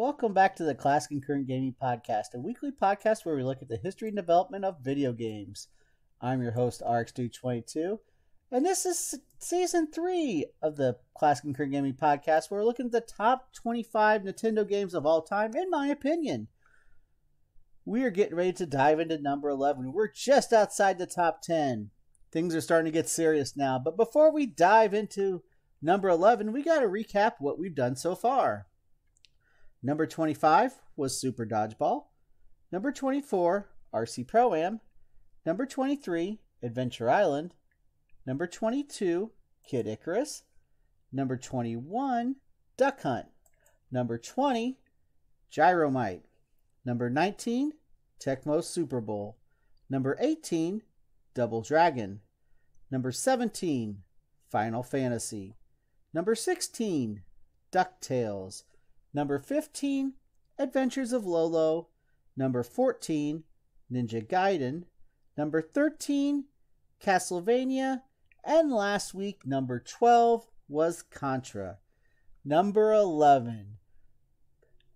Welcome back to the Classic and Current Gaming Podcast, a weekly podcast where we look at the history and development of video games. I'm your host, RX22, and this is Season 3 of the Classic and Current Gaming Podcast, where we're looking at the top 25 Nintendo games of all time, in my opinion. We are getting ready to dive into number 11. We're just outside the top 10. Things are starting to get serious now, but before we dive into number 11, we got to recap what we've done so far. Number 25 was Super Dodgeball. Number 24, RC Pro-Am. Number 23, Adventure Island. Number 22, Kid Icarus. Number 21, Duck Hunt. Number 20, Gyromite. Number 19, Tecmo Super Bowl. Number 18, Double Dragon. Number 17, Final Fantasy. Number 16, DuckTales. Number 15, Adventures of Lolo. Number 14, Ninja Gaiden. Number 13, Castlevania. And last week, number 12 was Contra. Number 11,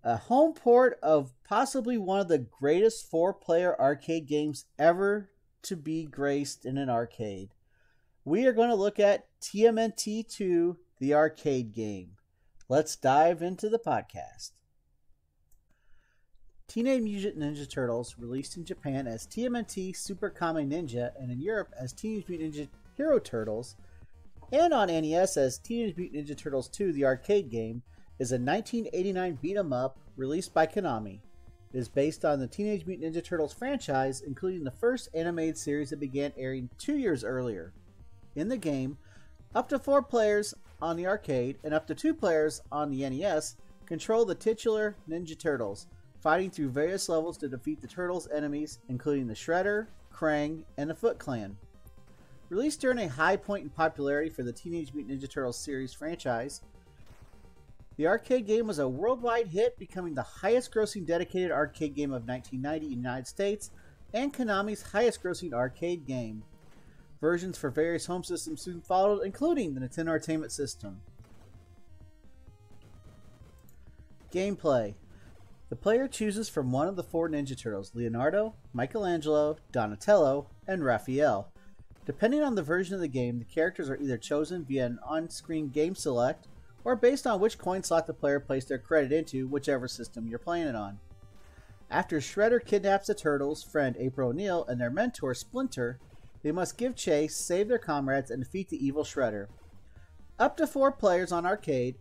a home port of possibly one of the greatest four-player arcade games ever to be graced in an arcade. We are going to look at TMNT II, the arcade game. Let's dive into the podcast. Teenage Mutant Ninja Turtles, released in Japan as TMNT Super Kame Ninja and in Europe as Teenage Mutant Ninja Hero Turtles, and on NES as Teenage Mutant Ninja Turtles 2, the arcade game, is a 1989 beat-em-up released by Konami. It is based on the Teenage Mutant Ninja Turtles franchise, including the first animated series that began airing 2 years earlier. In the game, up to 4 players on the arcade and up to 2 players on the NES control the titular Ninja Turtles, fighting through various levels to defeat the Turtles' enemies, including the Shredder, Krang, and the Foot Clan. Released during a high point in popularity for the Teenage Mutant Ninja Turtles series franchise, the arcade game was a worldwide hit, becoming the highest-grossing dedicated arcade game of 1990 in the United States and Konami's highest-grossing arcade game. Versions for various home systems soon followed, including the Nintendo Entertainment System. Gameplay. The player chooses from one of the 4 Ninja Turtles: Leonardo, Michelangelo, Donatello, and Raphael. Depending on the version of the game, the characters are either chosen via an on-screen game select or based on which coin slot the player placed their credit into, whichever system you're playing it on. After Shredder kidnaps the Turtles' friend April O'Neil and their mentor Splinter, they must give chase, save their comrades, and defeat the evil Shredder. Up to 4 players on arcade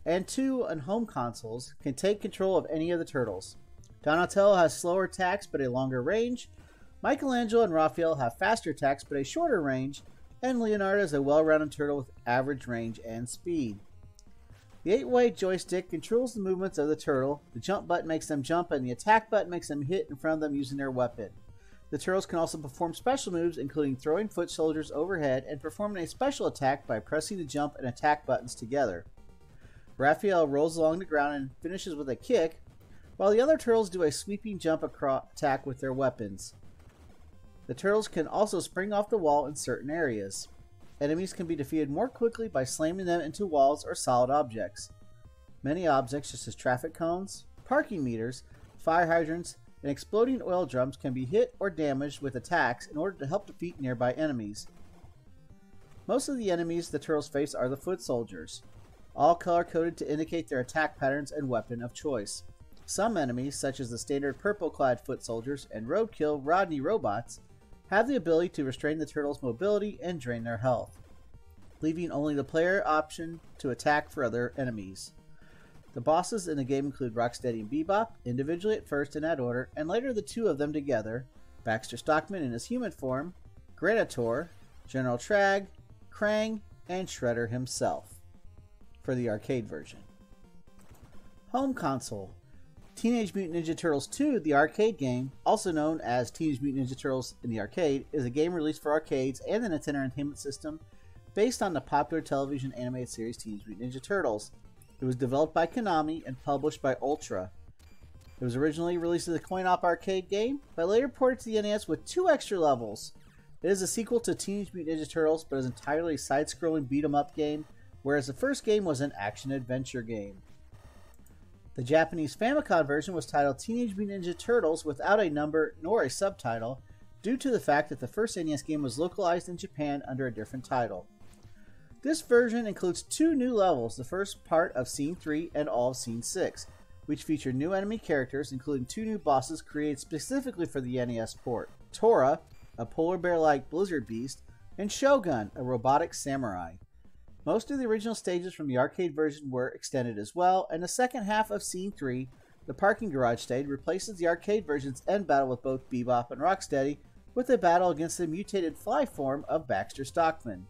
and 2 on home consoles can take control of any of the Turtles. Donatello has slower attacks but a longer range, Michelangelo and Raphael have faster attacks but a shorter range, and Leonardo is a well-rounded turtle with average range and speed. The 8-way joystick controls the movements of the turtle, the jump button makes them jump, and the attack button makes them hit in front of them using their weapon. The Turtles can also perform special moves, including throwing foot soldiers overhead and performing a special attack by pressing the jump and attack buttons together. Raphael rolls along the ground and finishes with a kick, while the other Turtles do a sweeping jump attack with their weapons. The Turtles can also spring off the wall in certain areas. Enemies can be defeated more quickly by slamming them into walls or solid objects. Many objects, such as traffic cones, parking meters, fire hydrants, and exploding oil drums can be hit or damaged with attacks in order to help defeat nearby enemies. Most of the enemies the Turtles face are the foot soldiers, all color-coded to indicate their attack patterns and weapon of choice. Some enemies, such as the standard purple-clad foot soldiers and roadkill Rodney robots, have the ability to restrain the Turtles' mobility and drain their health, leaving only the player option to attack for other enemies. The bosses in the game include Rocksteady and Bebop, individually at first in that order, and later the 2 of them together, Baxter Stockman in his human form, Granitor, General Trag, Krang, and Shredder himself, for the arcade version. Home console. Teenage Mutant Ninja Turtles 2, the arcade game, also known as Teenage Mutant Ninja Turtles in the Arcade, is a game released for arcades and the Nintendo Entertainment System based on the popular television animated series Teenage Mutant Ninja Turtles. It was developed by Konami and published by Ultra. It was originally released as a coin-op arcade game, but later ported to the NES with 2 extra levels. It is a sequel to Teenage Mutant Ninja Turtles, but is entirely a side-scrolling beat-em-up game, whereas the first game was an action-adventure game. The Japanese Famicom version was titled Teenage Mutant Ninja Turtles without a number nor a subtitle, due to the fact that the first NES game was localized in Japan under a different title. This version includes 2 new levels, the first part of Scene 3 and all of Scene 6, which feature new enemy characters, including 2 new bosses created specifically for the NES port: Tora, a polar bear-like blizzard beast, and Shogun, a robotic samurai. Most of the original stages from the arcade version were extended as well, and the second half of Scene 3, the parking garage stage, replaces the arcade version's end battle with both Bebop and Rocksteady, with a battle against the mutated fly form of Baxter Stockman.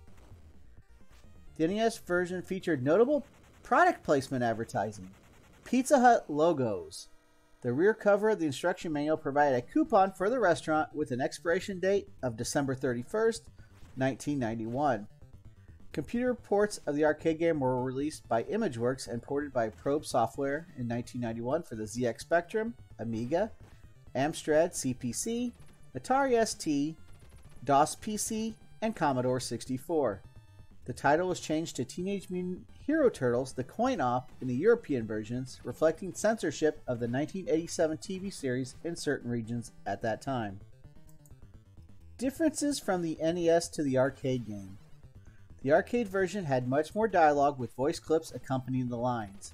The NES version featured notable product placement advertising. Pizza Hut logos. The rear cover of the instruction manual provided a coupon for the restaurant with an expiration date of December 31st, 1991. Computer ports of the arcade game were released by Imageworks and ported by Probe Software in 1991 for the ZX Spectrum, Amiga, Amstrad CPC, Atari ST, DOS PC, and Commodore 64. The title was changed to Teenage Mutant Hero Turtles: The Coin-Op in the European versions, reflecting censorship of the 1987 TV series in certain regions at that time. Differences from the NES to the arcade game. The arcade version had much more dialogue with voice clips accompanying the lines.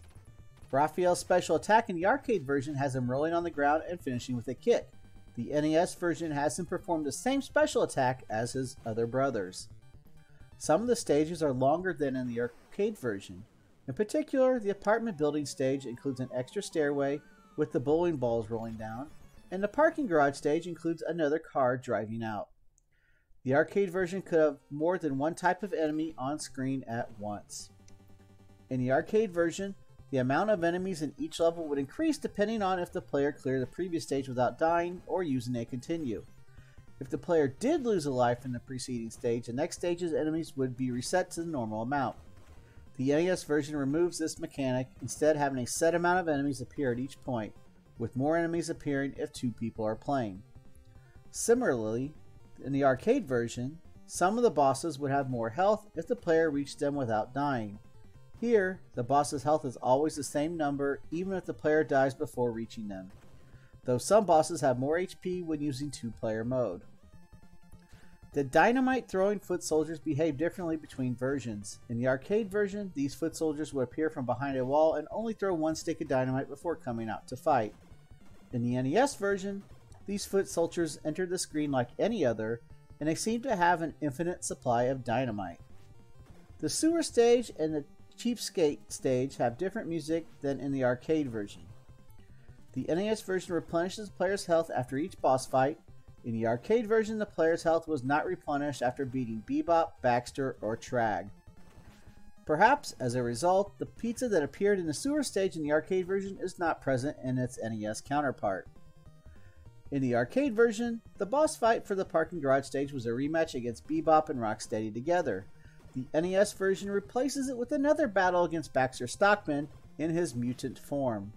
Raphael's special attack in the arcade version has him rolling on the ground and finishing with a kick. The NES version has him perform the same special attack as his other brothers. Some of the stages are longer than in the arcade version. In particular, the apartment building stage includes an extra stairway with the bowling balls rolling down, and the parking garage stage includes another car driving out. The arcade version could have more than one type of enemy on screen at once. In the arcade version, the amount of enemies in each level would increase depending on if the player cleared the previous stage without dying or using a continue. If the player did lose a life in the preceding stage, the next stage's enemies would be reset to the normal amount. The NES version removes this mechanic, instead having a set amount of enemies appear at each point, with more enemies appearing if 2 people are playing. Similarly, in the arcade version, some of the bosses would have more health if the player reached them without dying. Here, the boss's health is always the same number even if the player dies before reaching them, though some bosses have more HP when using 2-player mode. The dynamite throwing foot soldiers behave differently between versions. In the arcade version, these foot soldiers would appear from behind a wall and only throw 1 stick of dynamite before coming out to fight. In the NES version, these foot soldiers enter the screen like any other, and they seem to have an infinite supply of dynamite. The sewer stage and the cheapskate stage have different music than in the arcade version. The NES version replenishes the player's health after each boss fight. In the arcade version, the player's health was not replenished after beating Bebop, Baxter, or Trag. Perhaps, as a result, the pizza that appeared in the sewer stage in the arcade version is not present in its NES counterpart. In the arcade version, the boss fight for the parking garage stage was a rematch against Bebop and Rocksteady together. The NES version replaces it with another battle against Baxter Stockman in his mutant form.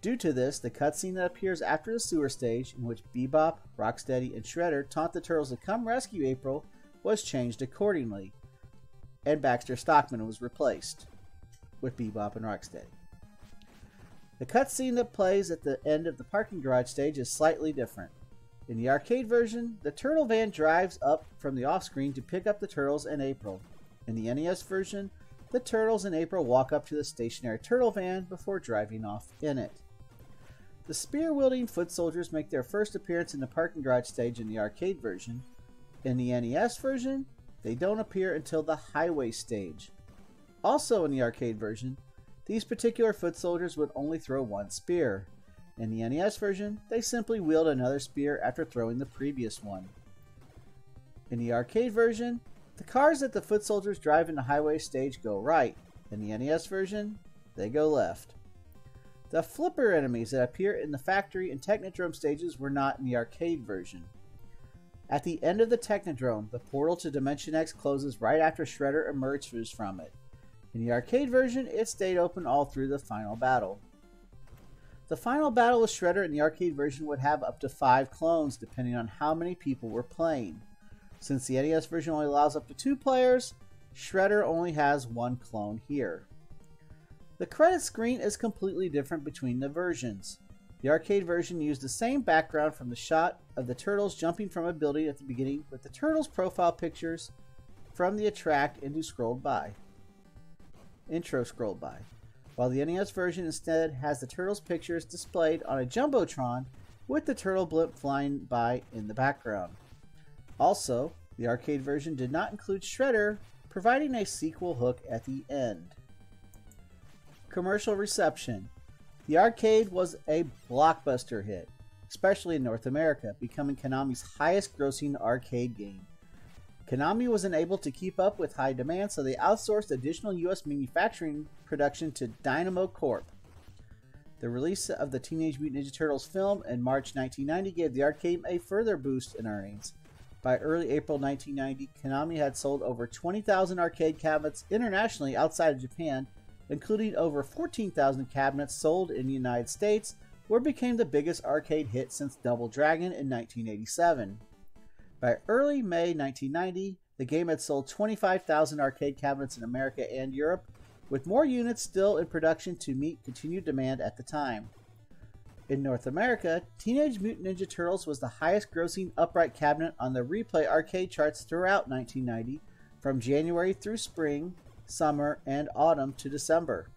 Due to this, the cutscene that appears after the sewer stage, in which Bebop, Rocksteady, and Shredder taunt the Turtles to come rescue April, was changed accordingly, and Baxter Stockman was replaced with Bebop and Rocksteady. The cutscene that plays at the end of the parking garage stage is slightly different. In the arcade version, the Turtle Van drives up from the off-screen to pick up the Turtles and April. In the NES version, the Turtles and April walk up to the stationary Turtle Van before driving off in it. The spear-wielding foot soldiers make their first appearance in the parking garage stage in the arcade version. In the NES version, they don't appear until the highway stage. Also in the arcade version, these particular foot soldiers would only throw 1 spear. In the NES version, they simply wield another spear after throwing the previous one. In the arcade version, the cars that the foot soldiers drive in the highway stage go right. In the NES version, they go left. The flipper enemies that appear in the factory and Technodrome stages were not in the arcade version. At the end of the Technodrome, the portal to Dimension X closes right after Shredder emerges from it. In the arcade version, it stayed open all through the final battle. The final battle with Shredder in the arcade version would have up to 5 clones depending on how many people were playing. Since the NES version only allows up to 2 players, Shredder only has 1 clone here. The credit screen is completely different between the versions. The arcade version used the same background from the shot of the turtles jumping from a building at the beginning, with the turtles' profile pictures from the attract intro scrolled by. While the NES version instead has the turtles' pictures displayed on a jumbotron with the turtle blimp flying by in the background. Also, the arcade version did not include Shredder, providing a sequel hook at the end. Commercial reception. The arcade was a blockbuster hit, especially in North America, becoming Konami's highest-grossing arcade game. Konami was unable to keep up with high demand, so they outsourced additional U.S. manufacturing production to Dynamo Corp. The release of the Teenage Mutant Ninja Turtles film in March 1990 gave the arcade a further boost in earnings. By early April 1990, Konami had sold over 20,000 arcade cabinets internationally outside of Japan, including over 14,000 cabinets sold in the United States, where it became the biggest arcade hit since Double Dragon in 1987. By early May 1990, the game had sold 25,000 arcade cabinets in America and Europe, with more units still in production to meet continued demand at the time. In North America, Teenage Mutant Ninja Turtles was the highest-grossing upright cabinet on the Replay arcade charts throughout 1990, from January through spring, summer, and autumn to December.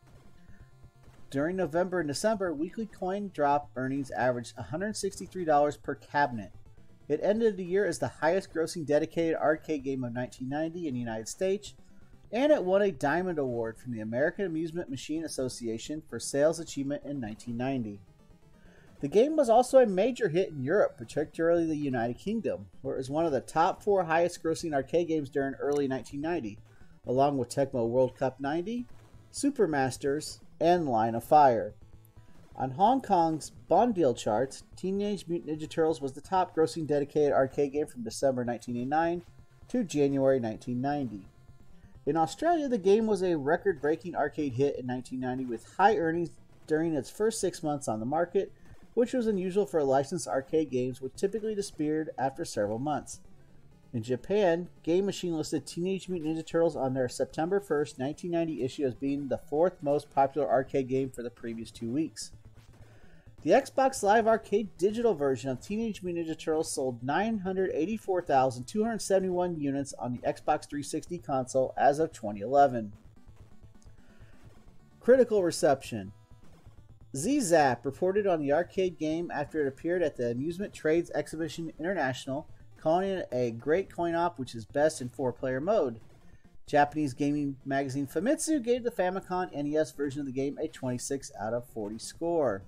During November and December, weekly coin drop earnings averaged $163 per cabinet. It ended the year as the highest-grossing dedicated arcade game of 1990 in the United States, and it won a Diamond Award from the American Amusement Machine Association for Sales Achievement in 1990. The game was also a major hit in Europe, particularly the United Kingdom, where it was one of the top 4 highest-grossing arcade games during early 1990, along with Tecmo World Cup 90, Super Masters, and Line of Fire. On Hong Kong's Bon Deal charts, Teenage Mutant Ninja Turtles was the top grossing dedicated arcade game from December 1989 to January 1990. In Australia, the game was a record-breaking arcade hit in 1990 with high earnings during its first 6 months on the market, which was unusual for licensed arcade games, which typically disappeared after several months. In Japan, Game Machine listed Teenage Mutant Ninja Turtles on their September 1st, 1990 issue as being the 4th most popular arcade game for the previous 2 weeks. The Xbox Live Arcade digital version of Teenage Mutant Ninja Turtles sold 984,271 units on the Xbox 360 console as of 2011. Critical reception. Z-Zap reported on the arcade game after it appeared at the Amusement Trades Exhibition International, calling it a great coin-op which is best in 4-player mode. Japanese gaming magazine Famitsu gave the Famicom NES version of the game a 26 out of 40 score.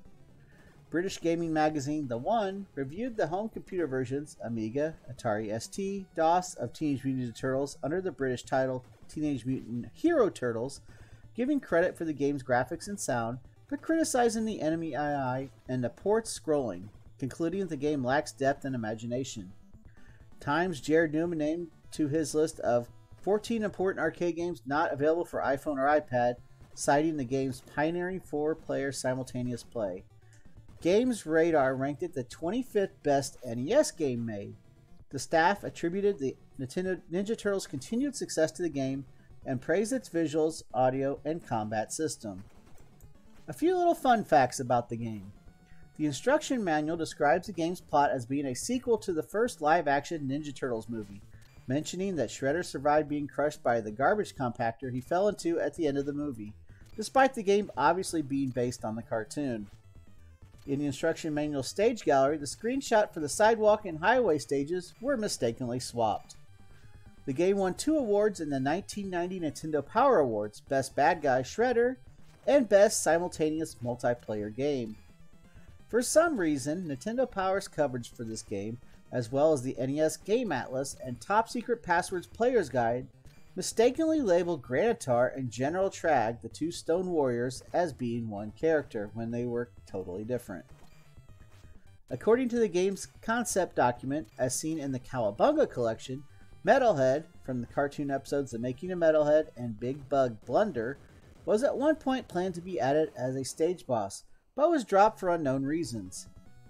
British gaming magazine The One reviewed the home computer versions, Amiga, Atari ST, DOS, of Teenage Mutant Ninja Turtles under the British title Teenage Mutant Hero Turtles, giving credit for the game's graphics and sound, but criticizing the enemy AI and the port's scrolling, concluding that the game lacks depth and imagination. Times Jared Newman named to his list of 14 important arcade games not available for iPhone or iPad, citing the game's pioneering 4-player simultaneous play. Games Radar ranked it the 25th best NES game made. The staff attributed the Nintendo Ninja Turtles' continued success to the game and praised its visuals, audio, and combat system. A few little fun facts about the game. The instruction manual describes the game's plot as being a sequel to the first live-action Ninja Turtles movie, mentioning that Shredder survived being crushed by the garbage compactor he fell into at the end of the movie, despite the game obviously being based on the cartoon. In the instruction manual stage gallery, the screenshot for the sidewalk and highway stages were mistakenly swapped. The game won 2 awards in the 1990 Nintendo Power Awards, Best Bad Guy Shredder, and Best Simultaneous Multiplayer Game. For some reason, Nintendo Power's coverage for this game, as well as the NES Game Atlas and Top Secret Passwords Player's Guide, mistakenly labeled Granitar and General Trag, the 2 Stone Warriors, as being one character, when they were totally different. According to the game's concept document, as seen in the Cowabunga collection, Metalhead, from the cartoon episodes The Making of Metalhead and Big Bug Blunder, was at one point planned to be added as a stage boss, but was dropped for unknown reasons.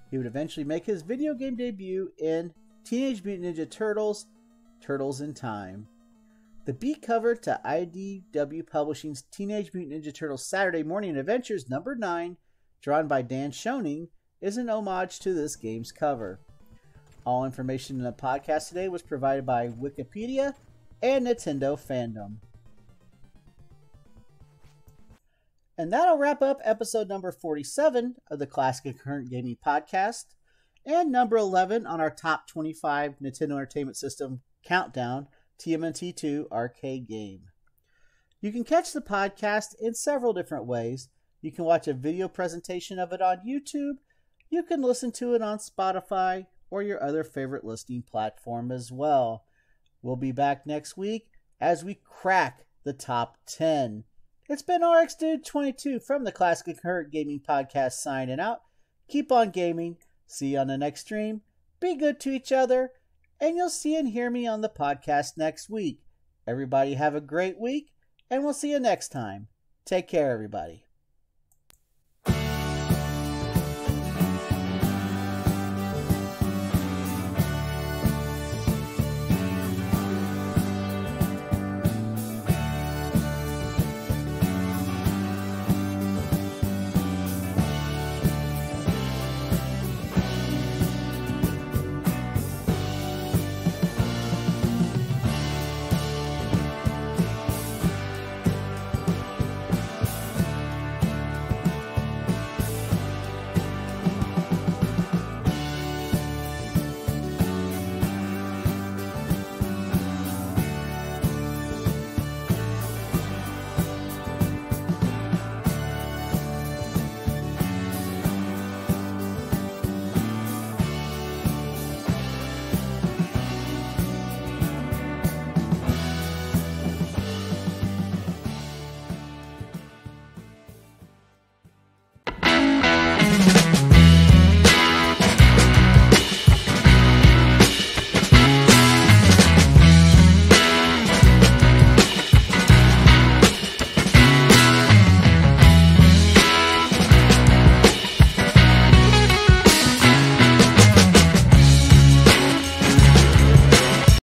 He would eventually make his video game debut in Teenage Mutant Ninja Turtles: Turtles in Time. The beat cover to IDW Publishing's Teenage Mutant Ninja Turtles Saturday Morning Adventures number 9, drawn by Dan Schoening, is an homage to this game's cover. All information in the podcast today was provided by Wikipedia and Nintendo Fandom. And that'll wrap up episode number 47 of the Classic and Current Gaming Podcast, and number 11 on our top 25 Nintendo Entertainment System countdown, TMNT II arcade game. You can catch the podcast in several different ways. You can watch a video presentation of it on YouTube. You can listen to it on Spotify or your other favorite listening platform as well. We'll be back next week as we crack the top 10. It's been RxDude22 from the Classic and Current Gaming Podcast signing out. Keep on gaming. See you on the next stream. Be good to each other. And you'll see and hear me on the podcast next week. Everybody have a great week. And we'll see you next time. Take care, everybody.